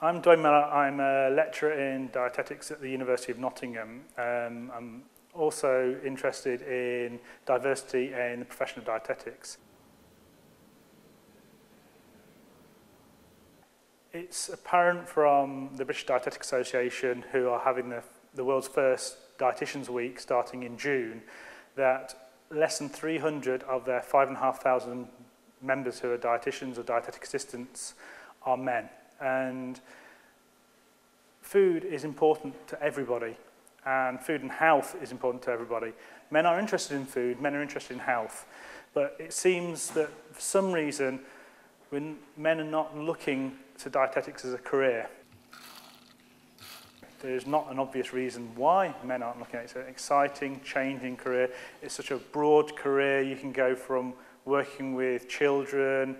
I'm Dwayne Miller. I'm a lecturer in dietetics at the University of Nottingham. I'm also interested in diversity in the profession of dietetics. It's apparent from the British Dietetic Association, who are having the world's first Dietitians Week starting in June, that less than 300 of their 5,500 members who are dietitians or dietetic assistants are men. And food is important to everybody, and food and health is important to everybody. Men are interested in food, men are interested in health, but it seems that for some reason when men are not looking to dietetics as a career. There's not an obvious reason why men aren't looking at it. It's an exciting, changing career. It's such a broad career. You can go from working with children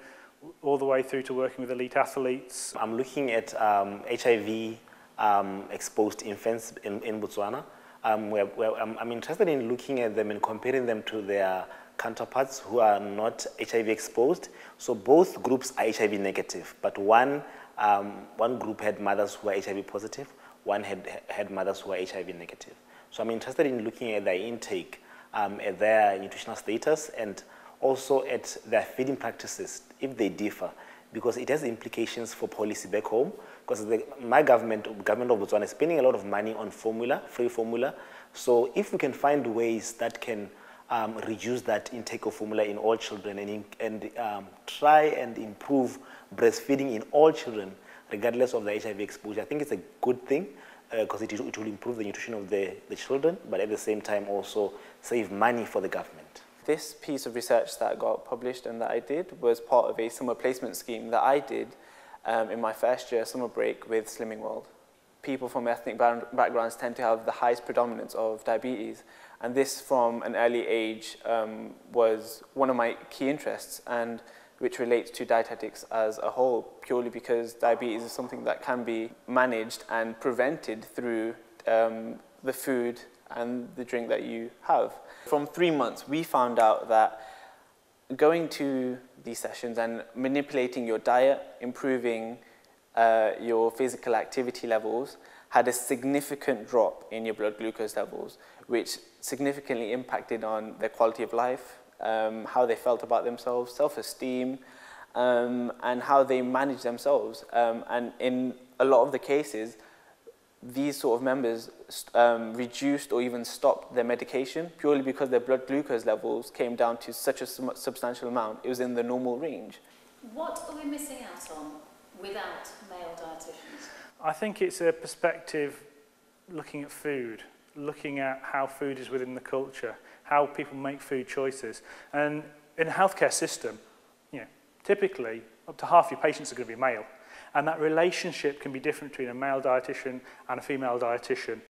all the way through to working with elite athletes. I'm looking at HIV exposed infants in Botswana. I'm interested in looking at them and comparing them to their counterparts who are not HIV exposed. So both groups are HIV negative, but one group had mothers who are HIV positive, one had mothers who are HIV negative. So I'm interested in looking at their intake, at their nutritional status, and also at their feeding practices, if they differ, because it has implications for policy back home, because my government of Botswana is spending a lot of money on formula, free formula. So if we can find ways that can reduce that intake of formula in all children and try and improve breastfeeding in all children, regardless of the HIV exposure, I think it's a good thing because it will improve the nutrition of the children, but at the same time also save money for the government. This piece of research that got published and that I did was part of a summer placement scheme that I did in my first year summer break with Slimming World. People from ethnic backgrounds tend to have the highest predominance of diabetes, and this from an early age was one of my key interests, and which relates to dietetics as a whole, purely because diabetes is something that can be managed and prevented through the food and the drink that you have. From 3 months, we found out that going to these sessions and manipulating your diet, improving your physical activity levels, had a significant drop in your blood glucose levels, which significantly impacted on their quality of life, how they felt about themselves, self-esteem, and how they managed themselves. And in a lot of the cases, these sort of members reduced or even stopped their medication purely because their blood glucose levels came down to such a substantial amount. It was in the normal range. What are we missing out on without male dietitians? I think it's a perspective looking at food, looking at how food is within the culture, how people make food choices. And in a healthcare system, typically up to half your patients are going to be male. And that relationship can be different between a male dietitian and a female dietitian.